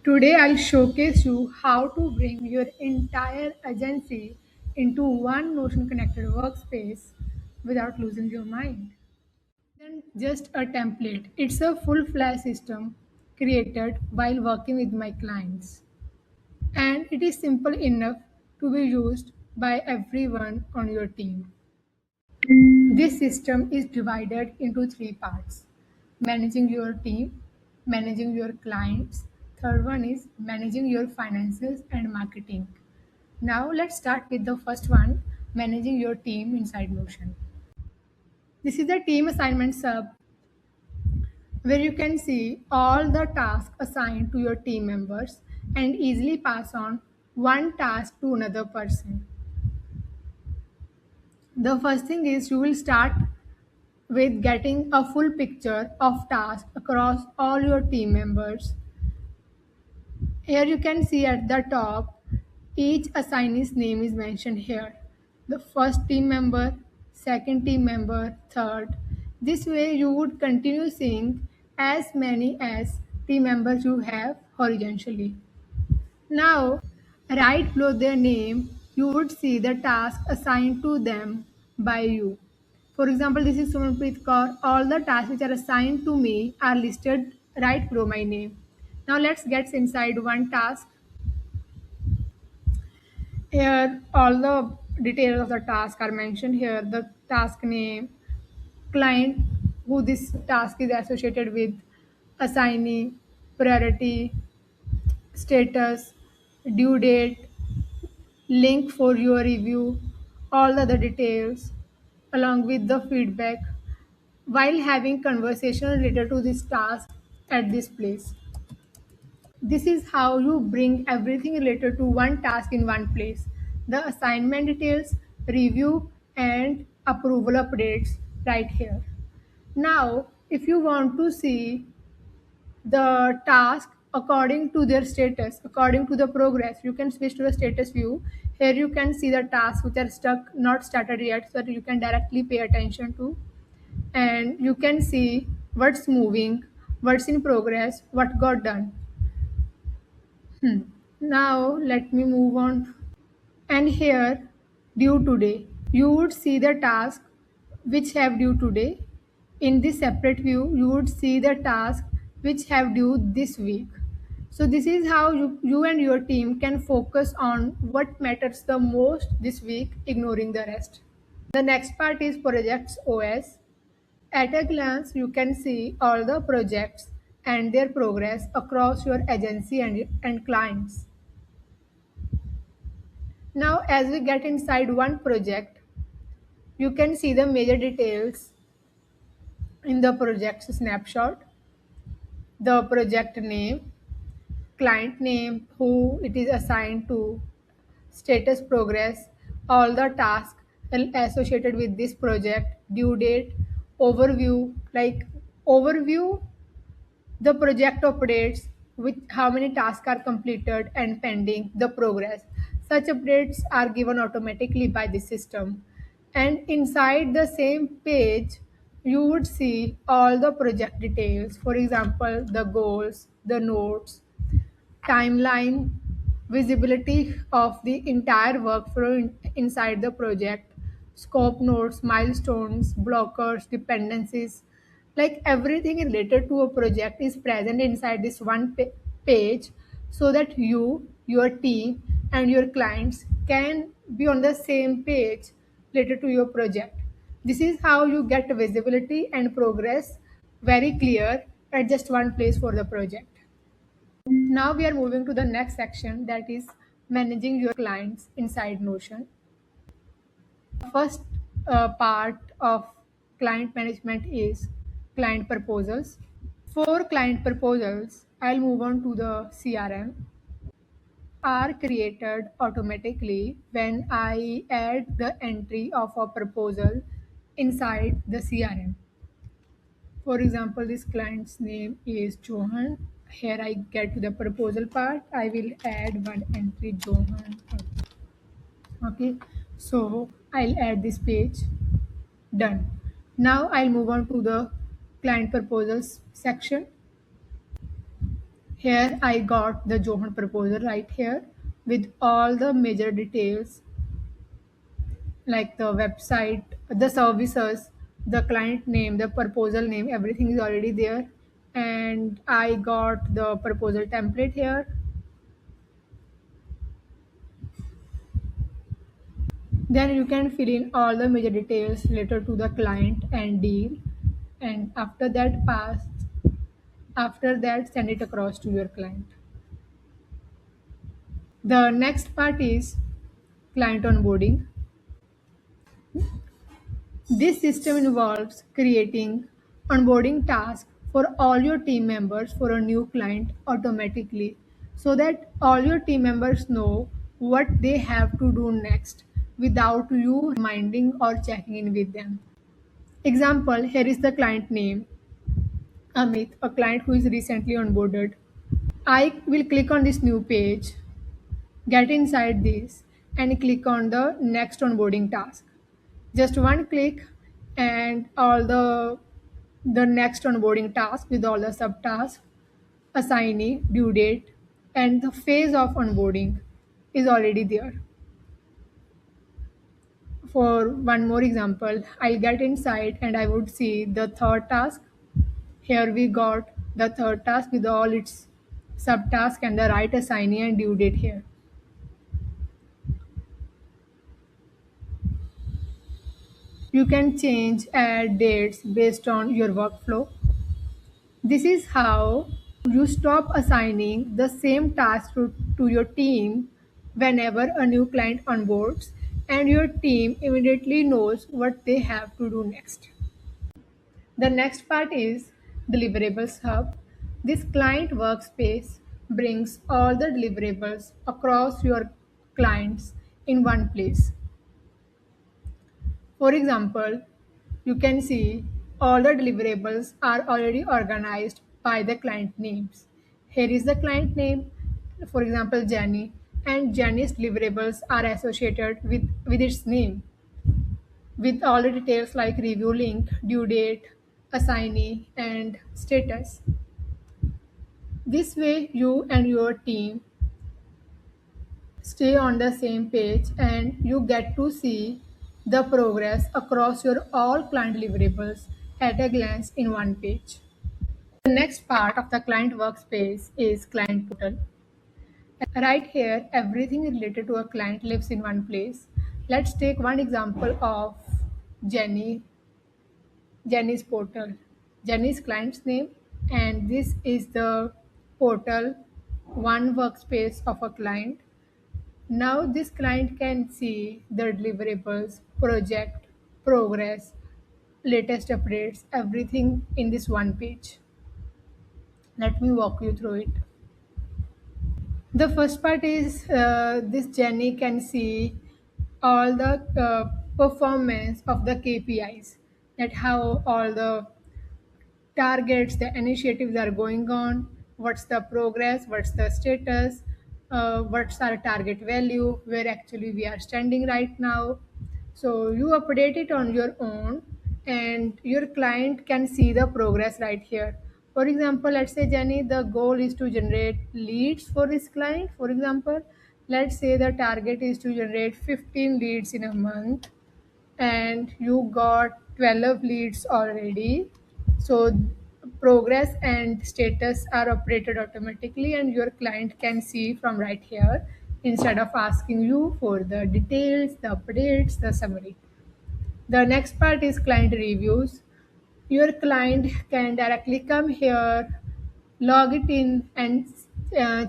Today, I'll showcase you how to bring your entire agency into one Notion connected workspace without losing your mind. Then just a template. It's a full flash system created while working with my clients. And it is simple enough to be used by everyone on your team. This system is divided into three parts: managing your team, managing your clients. Third one is managing your finances and marketing. Now, let's start with the first one, managing your team inside Notion. This is the team assignment sub where you can see all the tasks assigned to your team members and easily pass on one task to another person. The first thing is you will start with getting a full picture of tasks across all your team members. Here you can see at the top, each assignee's name is mentioned here. The first team member, second team member, third. This way you would continue seeing as many as team members you have horizontally. Now, right below their name, you would see the task assigned to them by you. For example, this is Sumanpreet Kaur. All the tasks which are assigned to me are listed right below my name. Now let's get inside one task. Here, all the details of the task are mentioned here. The task name, client who this task is associated with, assignee, priority, status, due date, link for your review, all the other details, along with the feedback while having conversation related to this task at this place. This is how you bring everything related to one task in one place. The assignment details, review, and approval updates right here. Now, if you want to see the task according to their status, according to the progress, you can switch to the status view. Here you can see the tasks which are stuck, not started yet, so that you can directly pay attention to, and you can see what's moving, what's in progress, what got done. Now let me move on. And here, due today, you would see the task which have due today. In this separate view, you would see the task which have due this week. So this is how you and your team can focus on what matters the most this week, ignoring the rest. The next part is Projects OS. At a glance, you can see all the projects and their progress across your agency and clients. Now, as we get inside one project, you can see the major details in the project snapshot, the project name, client name, who it is assigned to, status progress, all the tasks associated with this project, due date, overview, like overview, the project updates with how many tasks are completed and pending, the progress. Such updates are given automatically by the system. And inside the same page, you would see all the project details. For example, the goals, the notes, timeline, visibility of the entire workflow inside the project, scope notes, milestones, blockers, dependencies, like everything related to a project is present inside this one page, so that you, your team, and your clients can be on the same page related to your project. This is how you get visibility and progress very clear at just one place for the project. Now we are moving to the next section, that is managing your clients inside Notion. First part of client management is client proposals. For client proposals, I'll move on to the CRM. Are created automatically when I add the entry of a proposal inside the CRM. For example, this client's name is Johan. Here I get to the proposal part. I will add one entry, Johan. Okay, so I'll add this page. Done. Now I'll move on to the client proposals section. Here I got the Johan proposal right here with all the major details like the website, the services, the client name, the proposal name, everything is already there. And I got the proposal template here. Then you can fill in all the major details related to the client and deal. And after that, send it across to your client. The next part is client onboarding. This system involves creating onboarding tasks for all your team members for a new client automatically so that all your team members know what they have to do next without you reminding or checking in with them. Example, here is the client name Amit, a client who is recently onboarded. I will click on this new page, get inside this, and click on the next onboarding task. Just one click and all the next onboarding task with all the subtasks, assignee, due date, and the phase of onboarding is already there. For one more example, I'll get inside and I would see the third task. Here we got the third task with all its subtask and the right assignee and due date here. You can change add dates based on your workflow. This is how you stop assigning the same task to your team whenever a new client onboards, and your team immediately knows what they have to do next. The next part is Deliverables Hub. This client workspace brings all the deliverables across your clients in one place. For example, you can see all the deliverables are already organized by the client names. Here is the client name, for example, Jenny, and Jenny's deliverables are associated with its name with all the details like review link, due date, assignee, and status. This way, you and your team stay on the same page and you get to see the progress across your all client deliverables at a glance in one page. The next part of the client workspace is client portal. Right here, everything related to a client lives in one place. Let's take one example of Jenny, Jenny's portal. Jenny's client's name, and this is the portal, one workspace of a client. Now this client can see the deliverables, project, progress, latest updates, everything in this one page. Let me walk you through it. The first part is this Jenny can see all the performance of the KPIs, that how all the targets, the initiatives are going on, what's the progress, what's the status, what's our target value, where actually we are standing right now. So you update it on your own and your client can see the progress right here. For example, let's say Jenny, the goal is to generate leads for this client. For example, let's say the target is to generate 15 leads in a month and you got 12 leads already. So progress and status are updated automatically and your client can see from right here instead of asking you for the details, the updates, the summary. The next part is client reviews. Your client can directly come here, log it in, and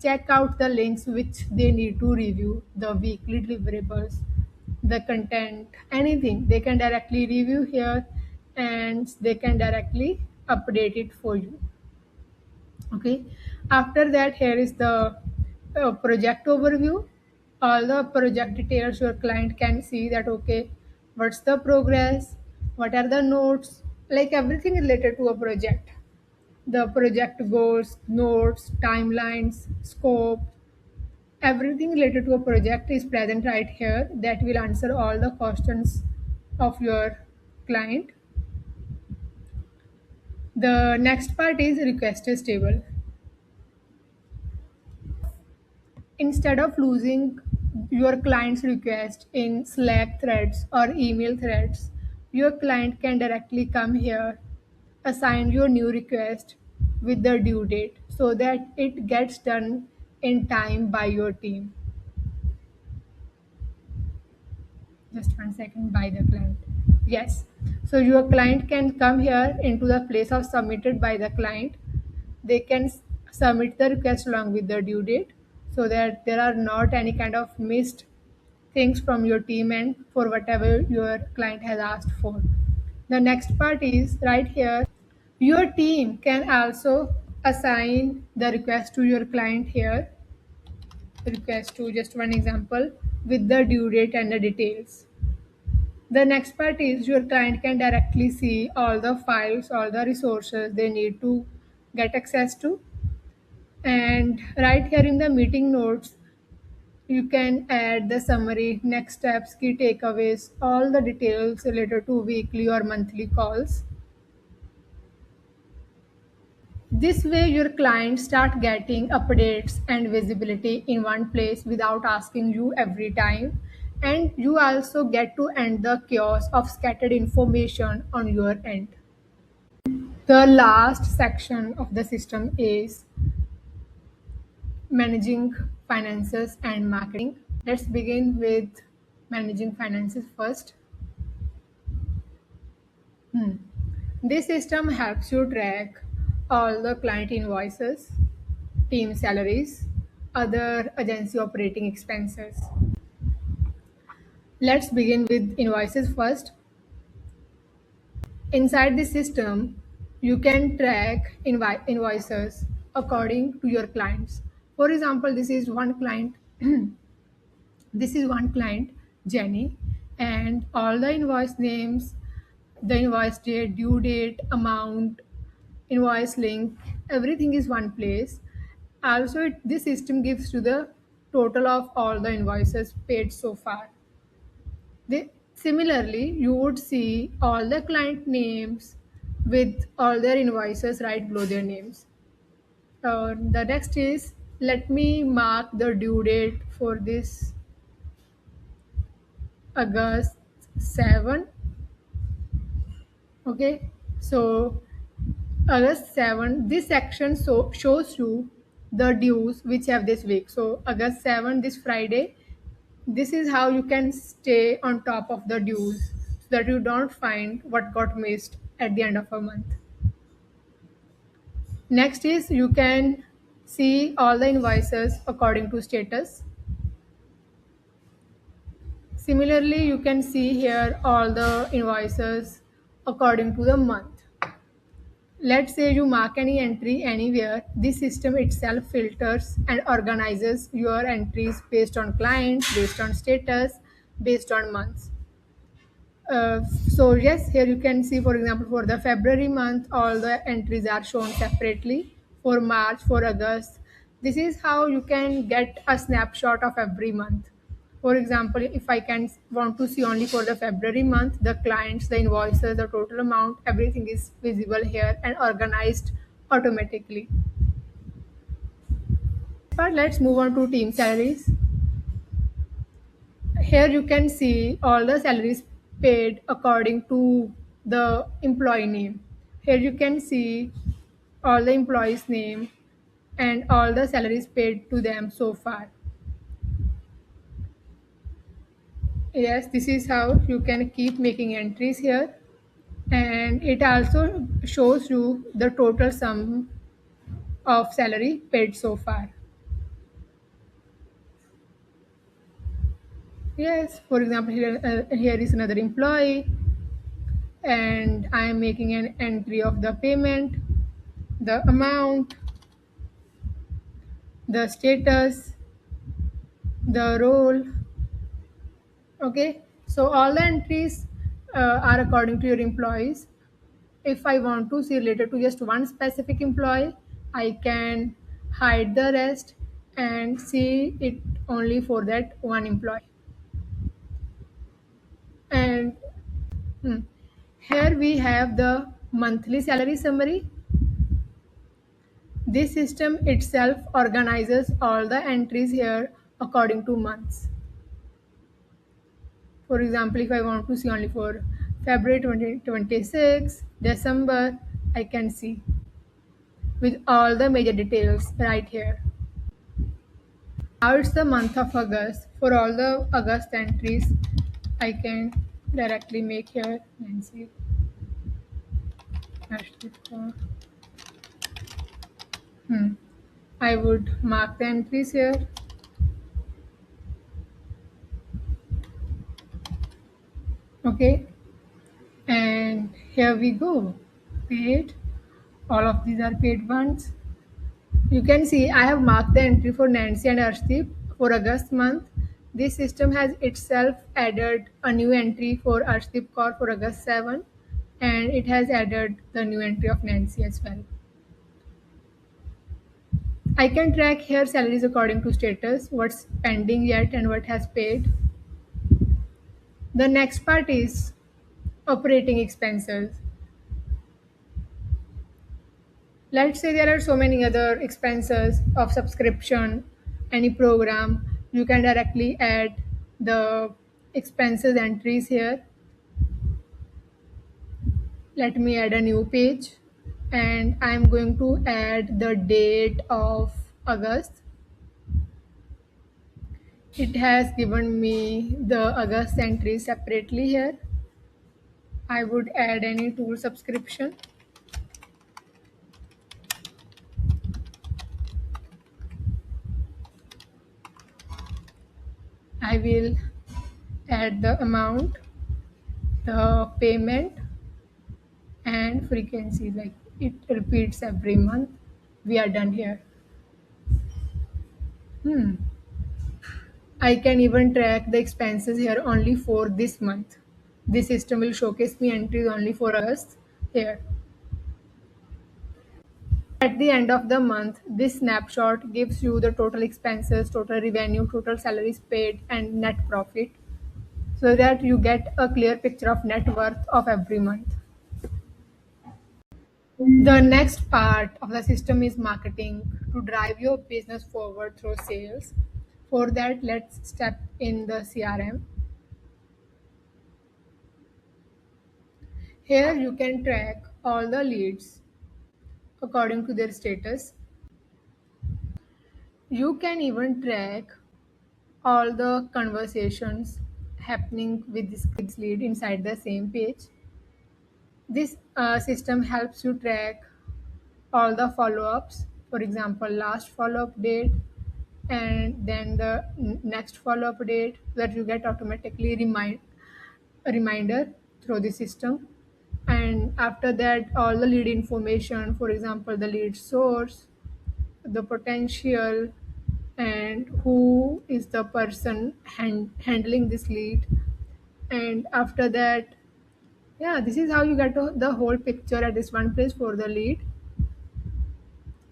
check out the links which they need to review, the weekly deliverables, the content, anything. They can directly review here and they can directly update it for you. Okay. After that, here is the project overview. All the project details your client can see that okay, what's the progress, what are the notes, like everything related to a project. The project goals, notes, timelines, scope, everything related to a project is present right here that will answer all the questions of your client. The next part is request table. Instead of losing your client's request in Slack threads or email threads, your client can directly come here, assign your new request with the due date so that it gets done in time by your team. Just 1 second, by the client. Yes. So your client can come here into the place of submitted by the client. They can submit the request along with the due date so that there are not any kind of missed things from your team and for whatever your client has asked for. The next part is right here. Your team can also assign the request to your client here. Request to just one example with the due date and the details. The next part is your client can directly see all the files, all the resources they need to get access to. And right here in the meeting notes, you can add the summary, next steps, key takeaways, all the details related to weekly or monthly calls. This way, your clients start getting updates and visibility in one place without asking you every time. And you also get to end the chaos of scattered information on your end. The last section of the system is managing finances and marketing. Let's begin with managing finances first. This system helps you track all the client invoices, team salaries, other agency operating expenses. Let's begin with invoices first. Inside the system, you can track invoices according to your clients. For example, this is one client, Jenny, and all the invoice names, the invoice date, due date, amount, invoice link, everything is one place. Also, this system gives you the total of all the invoices paid so far. Similarly, you would see all the client names with all their invoices right below their names. The next is, let me mark the due date for this August 7. Okay, so August 7, this section shows you the dues which have this week. So August 7, this Friday, this is how you can stay on top of the dues so that you don't find what got missed at the end of a month. Next is you can see all the invoices according to status. Similarly, you can see here all the invoices according to the month. Let's say you mark any entry anywhere, this system itself filters and organizes your entries based on clients, based on status, based on months. So yes, here you can see, for example, for the February month, all the entries are shown separately. For March, for August, this is how you can get a snapshot of every month. For example, if I can want to see only for the February month, the clients, the invoices, the total amount, everything is visible here and organized automatically. But let's move on to team salaries. Here you can see all the salaries paid according to the employee name. Here you can see all the employees' name and all the salaries paid to them so far. Yes, this is how you can keep making entries here, and it also shows you the total sum of salary paid so far. Yes, for example, here is another employee, and I am making an entry of the payment, the amount, the status, the role. Okay, so all the entries are according to your employees. If I want to see related to just one specific employee, I can hide the rest and see it only for that one employee. And here we have the monthly salary summary. This system itself organizes all the entries here according to months. For example, if I want to see only for February 2026, December, I can see with all the major details right here. Now it's the month of August. For all the August entries, I can directly make here and see. Hmm. I would mark the entries here. Okay, and here we go. Paid. All of these are paid ones. You can see I have marked the entry for Nancy and Arshdeep for August month. This system has itself added a new entry for Arshdeep Kaur for August 7, and it has added the new entry of Nancy as well. I can track here salaries according to status, what's pending yet and what has paid. The next part is operating expenses. Let's say there are so many other expenses of subscription, any program, you can directly add the expenses entries here. Let me add a new page and I'm going to add the date of August. It has given me the August entry separately here. I would add any tool subscription. I will add the amount, the payment, and frequency, like it repeats every month. We are done here. I can even track the expenses here only for this month. This system will showcase me entries only for us here. At the end of the month, this snapshot gives you the total expenses, total revenue, total salaries paid, and net profit so that you get a clear picture of net worth of every month. The next part of the system is marketing to drive your business forward through sales. For that, let's step in the CRM. Here you can track all the leads according to their status. You can even track all the conversations happening with this lead inside the same page. This system helps you track all the follow-ups, for example last follow-up date and then the next follow-up date, that you get automatically a reminder through the system. And after that all the lead information, for example the lead source, the potential, and who is the person handling this lead. And after that, yeah, this is how you get the whole picture at this one place for the lead.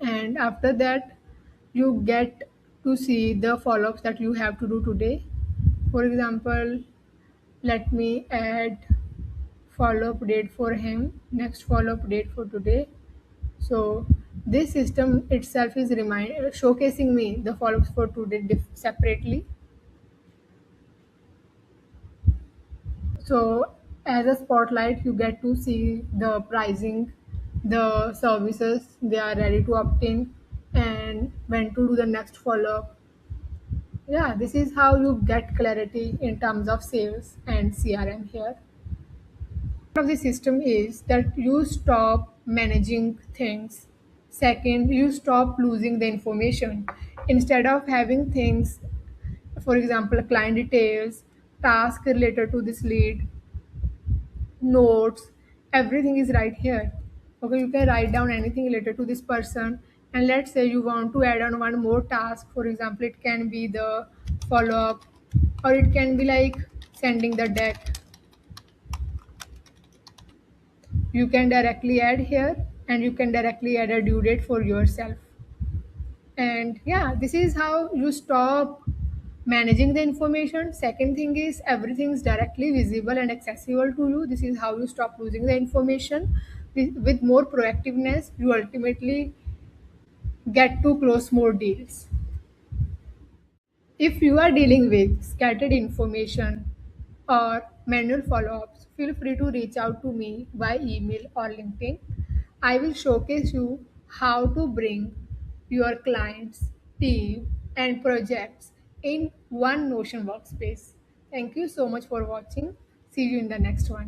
And after that you get to see the follow-ups that you have to do today. For example, let me add follow-up date for him, next follow-up date for today. So this system itself is showcasing me the follow-ups for today separately. So as a spotlight, you get to see the pricing, the services they are ready to obtain, and when to do the next follow-up. Yeah, this is how you get clarity in terms of sales and CRM here. Of the system is that you stop managing things. Second, you stop losing the information. Instead of having things, for example, client details, task related to this lead, notes, everything is right here. Okay, you can write down anything related to this person. And let's say you want to add on one more task. For example, it can be the follow up, or it can be like sending the deck. You can directly add here, and you can directly add a due date for yourself. And yeah, this is how you stop managing the information. Second thing is everything is directly visible and accessible to you. This is how you stop losing the information. With more proactiveness, you ultimately get to close more deals. If you are dealing with scattered information or manual follow ups, feel free to reach out to me by email or LinkedIn. I will showcase you how to bring your clients, team, and projects in one Notion workspace. Thank you so much for watching. See you in the next one.